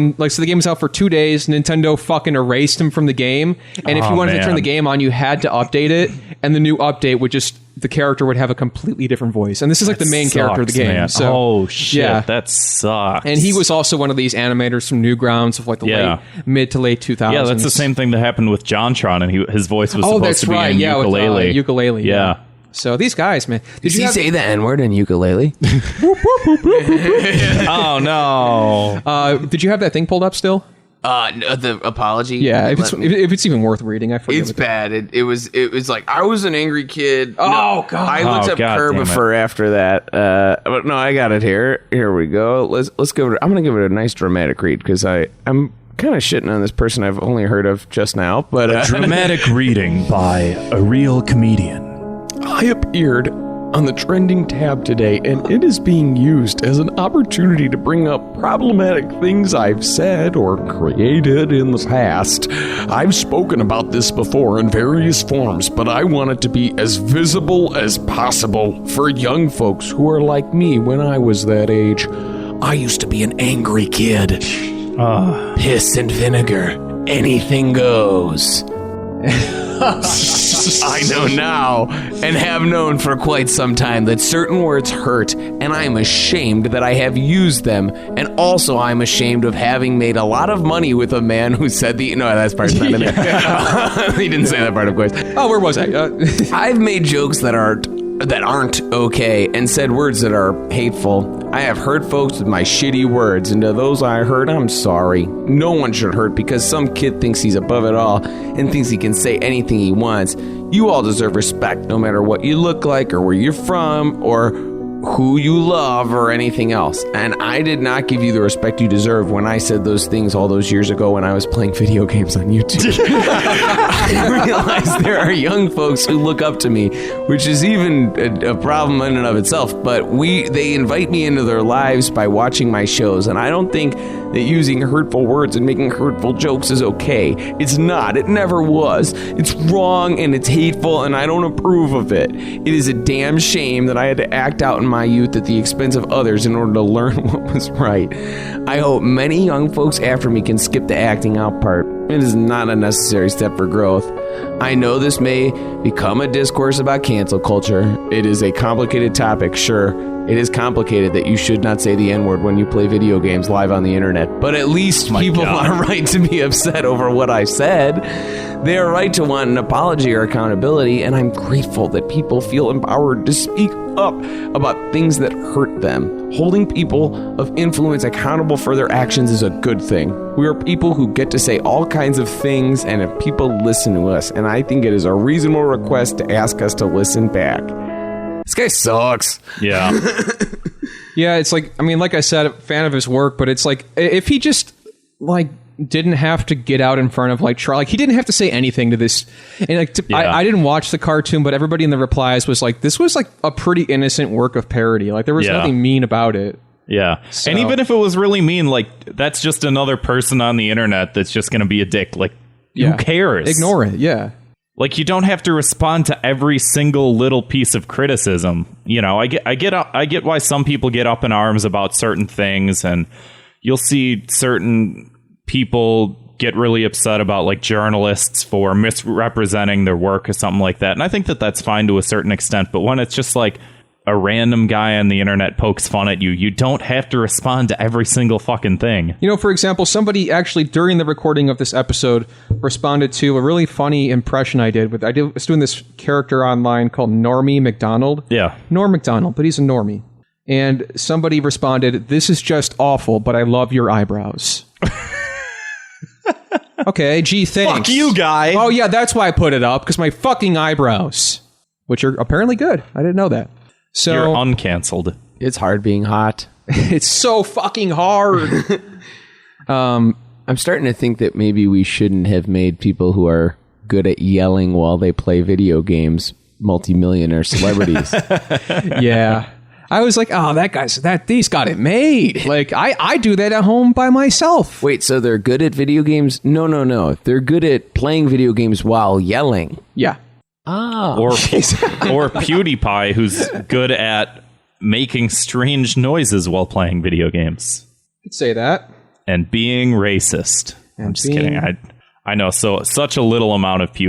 for 2 days. Nintendo fucking erased him from the game. And if you wanted to turn the game on, you had to update it. And the new update would the character would have a completely different voice. And this is the main character of the game. Man. So, shit. Yeah. That sucks. And he was also one of these animators from Newgrounds of mid to late 2000s. Yeah, that's the same thing that happened with JonTron, and his voice was supposed to be in ukulele. With, ukulele. Yeah. So these guys, man. Did you say the N-word in ukulele? Oh, no. Did you have that thing pulled up still? The apology. Yeah, if it's even worth reading, I forget. It's bad. It was like I was an angry kid. Oh God! I looked up Curbifer after that. But no, I got it here. Here we go. Let's give it. I'm gonna give it a nice dramatic read because I'm kind of shitting on this person I've only heard of just now. But a dramatic reading by a real comedian. I appeared on the trending tab today, and it is being used as an opportunity to bring up problematic things I've said or created in the past. I've spoken about this before in various forms, but I want it to be as visible as possible for young folks who are like me when I was that age. I used to be an angry kid. Piss and vinegar. Anything goes. I know now, and have known for quite some time, that certain words hurt, and I am ashamed that I have used them, and also I'm ashamed of having made a lot of money with a man who said the... No, that's part's not in there. He didn't say that part, of course. Oh, where was I? I've made jokes that aren't okay, and said words that are hateful. I have hurt folks with my shitty words, and to those I hurt, I'm sorry. No one should hurt because some kid thinks he's above it all and thinks he can say anything he wants. You all deserve respect no matter what you look like or where you're from or who you love or anything else. And I did not give you the respect you deserve when I said those things all those years ago when I was playing video games on YouTube. I realize there are young folks who look up to me, which is even a problem in and of itself, but they invite me into their lives by watching my shows, and I don't think that using hurtful words and making hurtful jokes is okay. It's not. It never was. It's wrong and it's hateful, and I don't approve of it. It is a damn shame that I had to act out in my youth at the expense of others in order to learn what was right. I hope many young folks after me can skip the acting out part. It is not a necessary step for growth. I know this may become a discourse about cancel culture. It is a complicated topic, sure. It is complicated that you should not say the N-word when you play video games live on the internet. But at least people are right to be upset over what I said. They are right to want an apology or accountability, and I'm grateful that people feel empowered to speak up about things that hurt them. Holding people of influence accountable for their actions is a good thing. We are people who get to say all kinds of things, and if people listen to us, and I think it is a reasonable request to ask us to listen back. This guy sucks. Yeah. Yeah, it's like, I mean, like I said, a fan of his work, but it's like, if he just, like, didn't have to get out in front of, like, try, like, he didn't have to say anything to this. And, like, I didn't watch the cartoon, but everybody in the replies was like, this was, like, a pretty innocent work of parody. Like, there was nothing mean about it. Yeah. So. And even if it was really mean, like, that's just another person on the internet that's just going to be a dick. Like, who cares? Ignore it, yeah. Like, you don't have to respond to every single little piece of criticism. You know, I get why some people get up in arms about certain things, and you'll see certain people get really upset about, like, journalists for misrepresenting their work or something like that. And I think that that's fine to a certain extent, but when it's just like a random guy on the internet pokes fun at you, you don't have to respond to every single fucking thing. You know, for example, somebody actually during the recording of this episode responded to a really funny impression I did. I was doing this character online called Normie McDonald. Yeah. Norm McDonald, but he's a normie. And somebody responded, "This is just awful, but I love your eyebrows." Okay, gee, thanks. Fuck you, guy. Oh, yeah, that's why I put it up, because my fucking eyebrows, which are apparently good. I didn't know that. So you're uncanceled. It's hard being hot. It's so fucking hard. I'm starting to think that maybe we shouldn't have made people who are good at yelling while they play video games multimillionaire celebrities. Yeah. I was like, oh, he's got it made. Like, I do that at home by myself. Wait, so they're good at video games? No. They're good at playing video games while yelling. Yeah. Oh. Or PewDiePie, who's good at making strange noises while playing video games. Could say that. And being racist. I'm just kidding. I know. So such a little amount about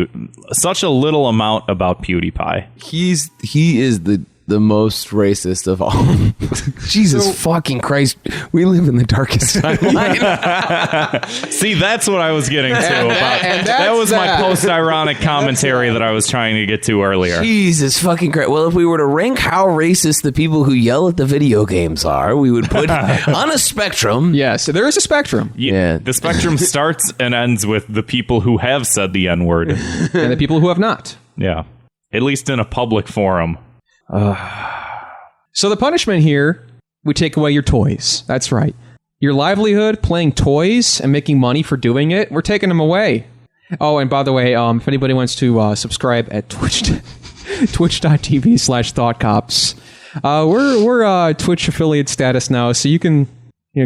PewDiePie. He is the the most racist of all. Jesus fucking Christ. We live in the darkest timeline. See, that's what I was getting to. That was my post-ironic commentary that I was trying to get to earlier. Jesus fucking Christ. Well, if we were to rank how racist the people who yell at the video games are, we would put on a spectrum. Yes, there is a spectrum. Yeah. The spectrum starts and ends with the people who have said the N-word. And the people who have not. Yeah. At least in a public forum. So the punishment here, we take away your toys. That's right. Your livelihood, playing toys and making money for doing it, we're taking them away. Oh, and by the way, if anybody wants to subscribe at twitch.tv/thoughtcops, we're Twitch affiliate status now, so you can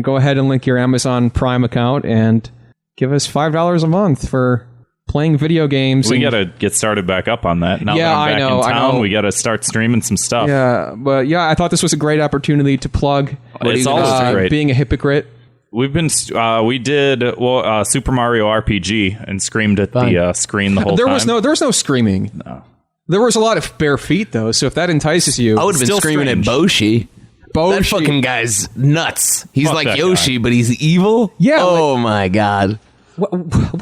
go ahead and link your Amazon Prime account and give us $5 a month for playing video games. We got to get started back up on that. Now that I'm back in town, we got to start streaming some stuff. Yeah, but I thought this was a great opportunity to plug. It's always great. Being a hypocrite. We did Super Mario RPG and screamed at the screen the whole time. There was no screaming. No. There was a lot of bare feet though, so if that entices you, I would have been screaming at Boshi. That fucking guy's nuts. He's like Yoshi, but he's evil. Yeah. Oh my god. What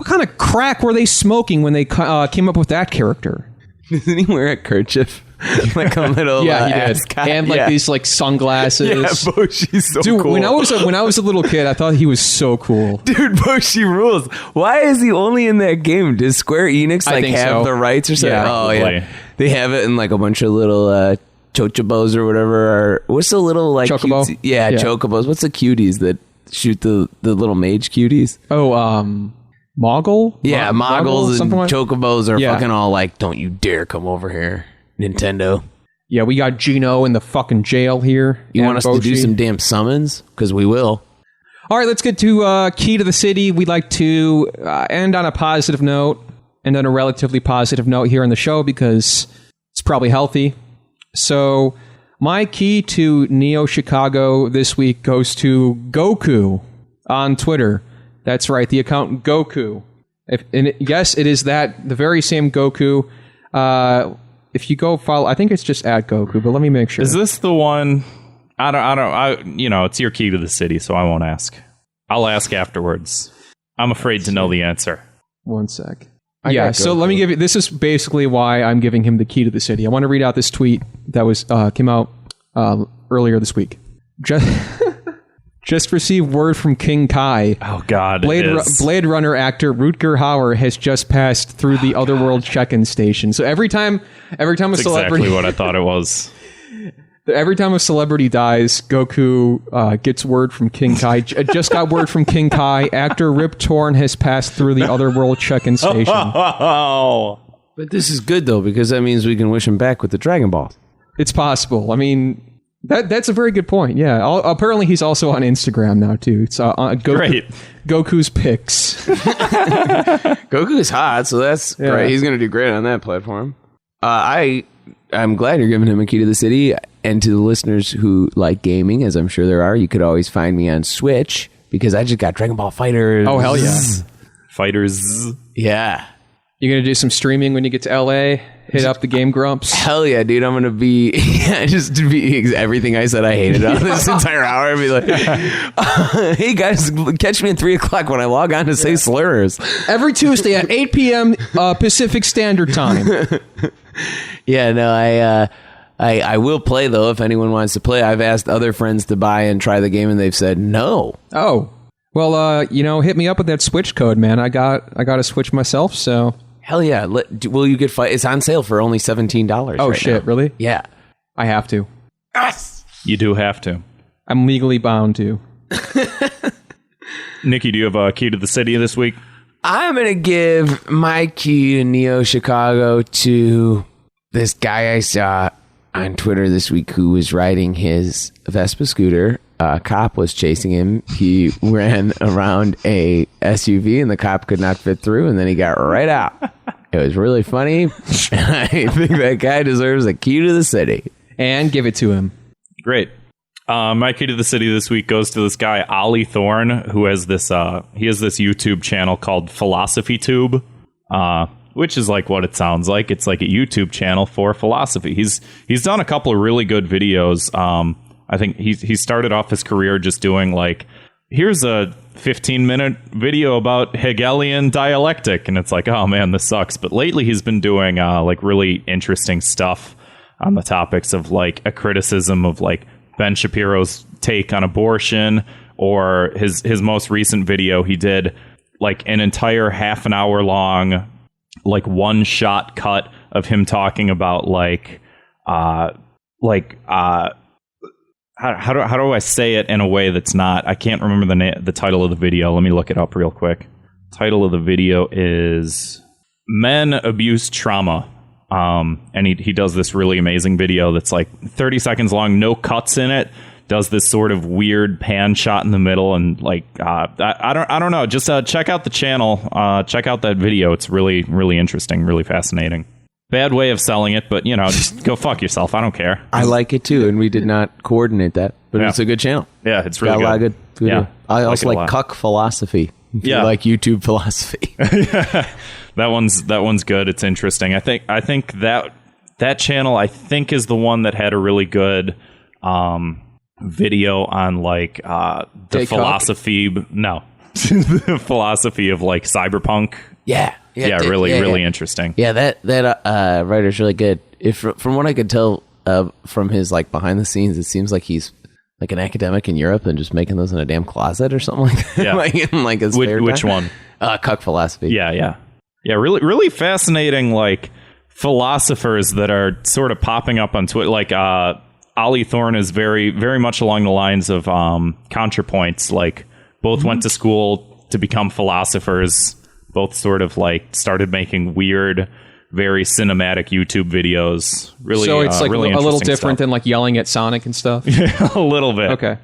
kind of crack were they smoking when they came up with that character? Didn't he wear a kerchief? Like a little he did. ascot? And these like sunglasses. Yeah, Boshi's so Dude, cool. when I was a little kid, I thought he was so cool. Dude, Boshi rules. Why is he only in that game? Does Square Enix have the rights or something? Yeah, yeah. They have it in like a bunch of little chocobos or whatever. Or what's the little like Chocobo? Chocobos. What's the cuties that shoot the little mage cuties? Oh, Moggle? Yeah, Moggles and like Chocobos are fucking all like, don't you dare come over here, Nintendo. Yeah, we got Gino in the fucking jail here. You want us to do some damn summons? Because we will. All right, let's get to Key to the City. We'd like to end on a positive note and on a relatively positive note here on the show because it's probably healthy. So my key to Neo Chicago this week goes to Goku on Twitter. That's right, the account Goku. Yes, it is the very same Goku. If you go follow, I think it's just at Goku, but let me make sure. Is this the one? It's your key to the city, so I won't ask. I'll ask afterwards. I'm afraid to know the answer. One sec. So let me give you, this is basically why I'm giving him the key to the city. I want to read out this tweet that came out earlier this week. Just received word from King Kai. Oh, God. Blade Runner actor Rutger Hauer has just passed through the Otherworld check-in station. So every time a celebrity... exactly what I thought it was. Every time a celebrity dies, Goku gets word from King Kai. Just got word from King Kai. Actor Rip Torn has passed through the Otherworld check-in station. Oh. But this is good, though, because that means we can wish him back with the Dragon Balls. It's possible. I mean... That's a very good point. Yeah. Apparently, he's also on Instagram now too. It's Great. Goku's Pics. Goku's hot, so that's great. He's going to do great on that platform. I'm glad you're giving him a key to the city, and to the listeners who like gaming, as I'm sure there are, you could always find me on Switch because I just got Dragon Ball FighterZ. Oh hell yeah, FighterZ. Yeah. You gonna do some streaming when you get to LA? Hit up the Game Grumps. Hell yeah, dude! I'm gonna be just to be everything I said I hated on this entire hour. I'd be like, "Hey guys, catch me at 3:00 when I log on to say slurs." Every Tuesday at 8 p.m. Pacific Standard Time. Yeah, no, I will play though if anyone wants to play. I've asked other friends to buy and try the game, and they've said no. Oh, well, hit me up with that Switch code, man. I got a Switch myself, so. Hell yeah. Will you get fight? It's on sale for only $17. Oh, right shit. now. Really? Yeah. I have to. Yes. You do have to. I'm legally bound to. Nicky, do you have a key to the city this week? I'm going to give my key to Neo Chicago to this guy I saw on Twitter this week who was riding his Vespa scooter. A cop was chasing him. He ran around a SUV and the cop could not fit through, and then he got right out. It was really funny, and I think that guy deserves a key to the city. And give it to him. Great. My key to the city this week goes to this guy, Ollie Thorne, who has this YouTube channel called Philosophy Tube. which is like what it sounds like. It's like a YouTube channel for philosophy. He's done a couple of really good videos. I think he started off his career just doing like, here's a 15-minute video about Hegelian dialectic, and it's like, oh man, this sucks. But lately he's been doing like really interesting stuff on the topics of like a criticism of like Ben Shapiro's take on abortion, or his most recent video he did like an entire half an hour long like one shot cut of him talking about how do I say it in a way that's not, I can't remember the title of the video. Let me look it up real quick. Title of the video is Men Abuse Trauma. And he does this really amazing video that's like 30 seconds long, no cuts in it. Does this sort of weird pan shot in the middle, and like I don't know. Just check out the channel. Check out that video. It's really, really interesting, really fascinating. Bad way of selling it, but just go fuck yourself. I don't care. I like it too, and we did not coordinate that, but it's a good channel. Yeah, it's really got a lot of good. Yeah, I also like cuck philosophy. If you like YouTube philosophy. That one's good. It's interesting. I think that channel I think is the one that had a really good video on like the philosophy. No, the philosophy of like cyberpunk. Really interesting. Yeah, that writer's really good. From what I could tell from his like behind the scenes, it seems like he's like an academic in Europe and just making those in a damn closet or something like that. Yeah. like his which one? Cuck philosophy. Yeah. Really, really fascinating. Like philosophers that are sort of popping up on Twitter. Like Ollie Thorne is very, very much along the lines of ContraPoints. Like both went to school to become philosophers. Both sort of like started making weird, very cinematic YouTube videos. Really, so it's like really a little different stuff. than like yelling at Sonic and stuff. Yeah, a little bit. Okay.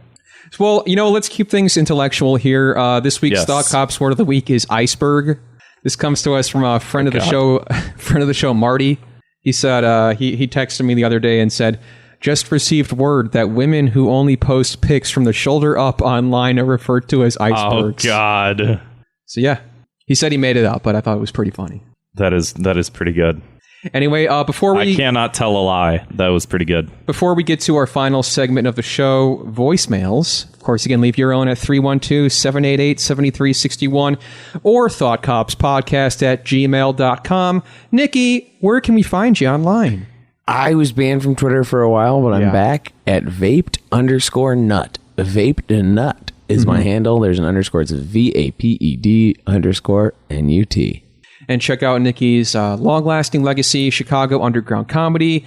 Well, let's keep things intellectual here. This week's Thought Cops word of the week is iceberg. This comes to us from a friend of the show, Marty. He said he texted me the other day and said, "Just received word that women who only post pics from the shoulder up online are referred to as icebergs." Oh God. So yeah. He said he made it up, but I thought it was pretty funny. That is pretty good. Anyway, before we... I cannot tell a lie. That was pretty good. Before we get to our final segment of the show, voicemails. Of course, you can leave your own at 312-788-7361 or thoughtcopspodcast@gmail.com. Nicky, where can we find you online? I was banned from Twitter for a while, but I'm back at vaped_nut. Vaped_nut is my handle. There's an underscore. It's VAPED_NUT. And check out Nicky's long-lasting legacy, Chicago underground comedy.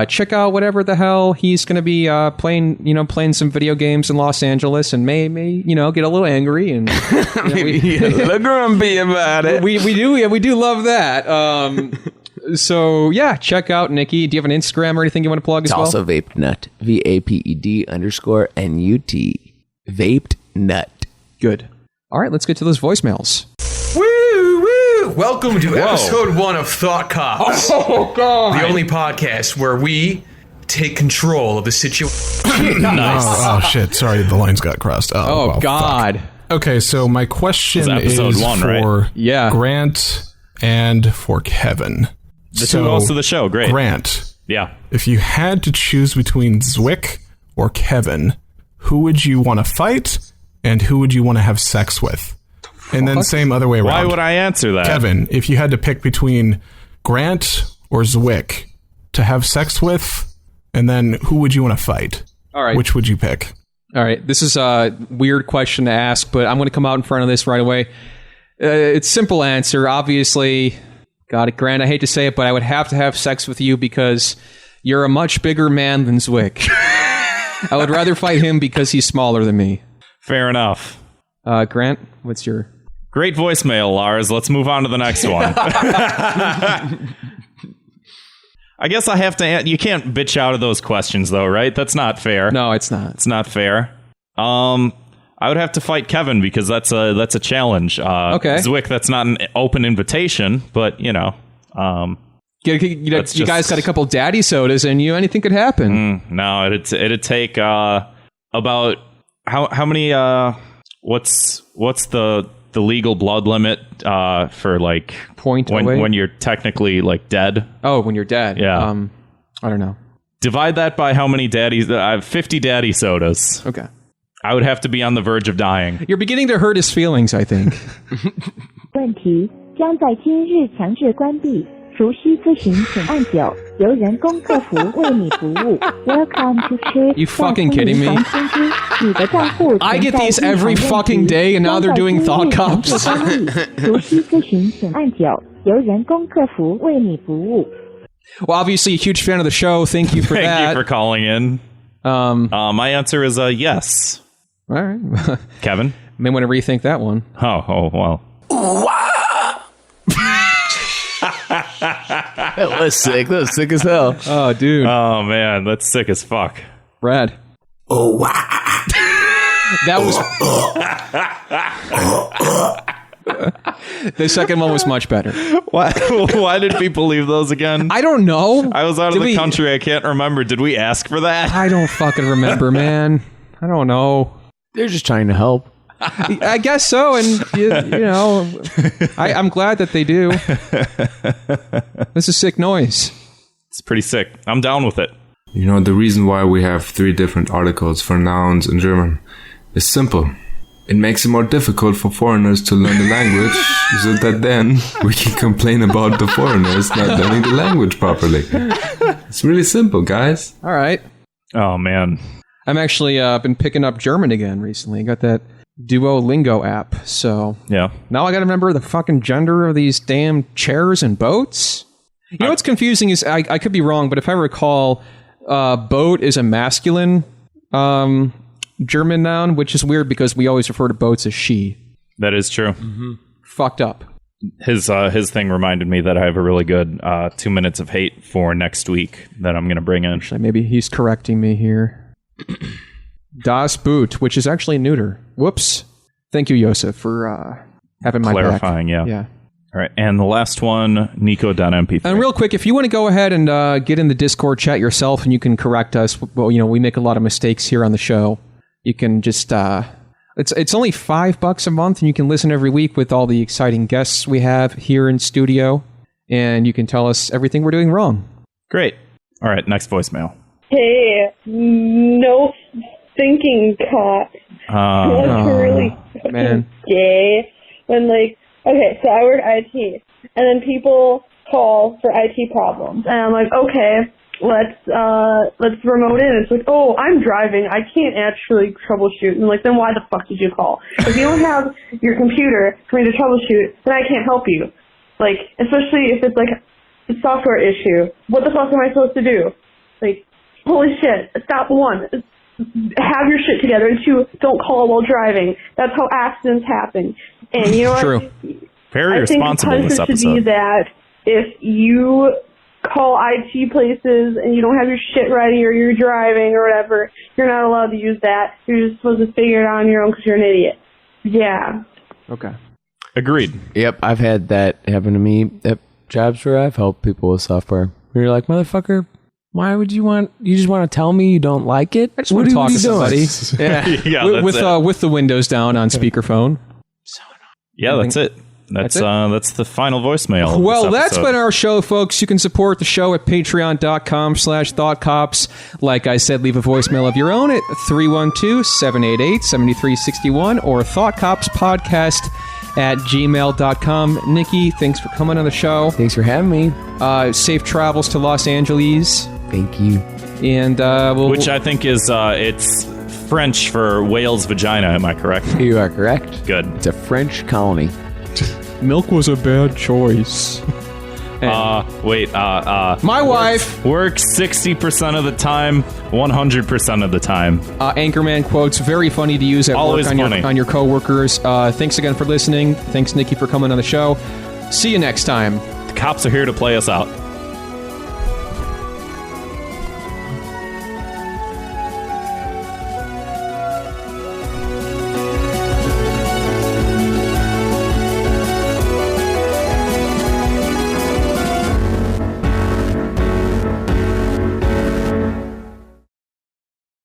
Check out whatever the hell he's going to be playing some video games in Los Angeles, and may get a little angry and maybe a little grumpy about it. We do love that. So yeah, check out Nicky. Do you have an Instagram or anything you want to plug as well? It's also VAPED_NUT. VAPED_NUT. Vaped nut. Good. All right, let's get to those voicemails. Woo! Welcome to episode 1 of Thought Cops. Oh, God. The only podcast where we take control of the situation. Nice. Oh, shit. Sorry, the lines got crossed. Oh, God. Fuck. Okay, so my question is one, for right? Grant and for Kevin. The two hosts of the show. Great. Grant. Yeah. If you had to choose between Zwick or Kevin, who would you want to fight and who would you want to have sex with? And then same other way around. Why would I answer that? Kevin, if you had to pick between Grant or Zwick to have sex with, and then who would you want to fight? All right. Which would you pick? All right. This is a weird question to ask, but I'm going to come out in front of this right away. It's simple answer. Obviously, Grant, I hate to say it, but I would have to have sex with you because you're a much bigger man than Zwick. I would rather fight him because he's smaller than me. Fair enough. Grant, what's your... Great voicemail, Lars. Let's move on to the next one. I guess I have to... You can't bitch out of those questions, though, right? That's not fair. No, it's not. It's not fair. I would have to fight Kevin because that's a challenge. Okay. Zwick, that's not an open invitation, but, you guys got a couple daddy sodas in you. Anything could happen. No, it'd take about how many? What's the the legal blood limit for like when you're technically like dead. Oh, when you're dead. Yeah. I don't know. Divide that by how many daddies. I have 50 daddy sodas. Okay. I would have to be on the verge of dying. You're beginning to hurt his feelings, I think. 问题将在今日强制关闭。如需咨询，请按9，由人工客服为你服务。Welcome to Trip. You fucking kidding me? 你的账户 I get these every fucking day, and now they're doing thought cops. 如需咨询，请按9，由人工客服为你服务。 Well, obviously, a huge fan of the show. Thank you for that. Thank you for calling in. My answer is yes. All right. Kevin? May want to rethink that one. Oh, well. That was sick. That was sick as hell. Oh, dude. Oh, man. That's sick as fuck. Brad. Oh, wow. That was... The second one was much better. Why did people leave those again? I don't know. I was out of the country. I can't remember. Did we ask for that? I don't fucking remember, man. I don't know. They're just trying to help. I guess so, and you know, I'm glad that they do. This is sick noise. It's pretty sick. I'm down with it. You know, the reason why we have 3 different articles for nouns in German is simple. It makes it more difficult for foreigners to learn the language, so that then we can complain about the foreigners not learning the language properly. It's really simple, guys. All right. Oh, man. I'm actually been picking up German again recently. I got that Duolingo app, so yeah. Now I got to remember the fucking gender of these damn chairs and boats. You know what's confusing is I could be wrong, but if I recall, boat is a masculine German noun, which is weird because we always refer to boats as she. That is true. Mm-hmm. Fucked up. His thing reminded me that I have a really good 2 minutes of hate for next week that I'm going to bring in. Actually, maybe he's correcting me here. Das Boot, which is actually neuter. Whoops. Thank you, Josef, for having my clarifying, back. Yeah. All right. And the last one, Nico.mp3. And real quick, if you want to go ahead and get in the Discord chat yourself and you can correct us, well, you know, we make a lot of mistakes here on the show. You can just, it's only $5 a month and you can listen every week with all the exciting guests we have here in studio. And you can tell us everything we're doing wrong. Great. All right. Next voicemail. Hey, no thinking cop. That's really fucking gay. When okay, so I work IT, and then people call for IT problems, and I'm like, okay, let's remote in. It's like, oh, I'm driving, I can't actually troubleshoot. And then why the fuck did you call? If you don't have your computer for me to troubleshoot, then I can't help you. Especially if it's a software issue. What the fuck am I supposed to do? Holy shit, stop. 1, have your shit together, and 2, don't call while driving. That's how accidents happen. And you know True. what? Very responsible in this I think the punishment episode. should be that if you call IT places and you don't have your shit ready or you're driving or whatever, you're not allowed to use that. You're just supposed to figure it out on your own because you're an idiot. Yeah. Okay. Agreed. Yep, I've had that happen to me at jobs where I've helped people with software. You're like, motherfucker, why would you just want to tell me you don't like it? I just want to talk to somebody. Yeah, with the windows down on speakerphone. Yeah, that's it. That's the final voicemail. Well, that's been our show, folks. You can support the show at patreon.com/thoughtcops. Like I said, leave a voicemail of your own at 312-788-7361 or thoughtcopspodcast@gmail.com. Nicky, thanks for coming on the show. Thanks for having me. Safe travels to Los Angeles. Thank you. And which I think is it's French for whale's vagina. Am I correct? You are correct. Good. It's a French colony. Milk was a bad choice. My wife works 60% of the time, 100% of the time. Anchorman quotes, very funny to use at Always work on your coworkers. Thanks again for listening. Thanks, Nicky, for coming on the show. See you next time. The cops are here to play us out.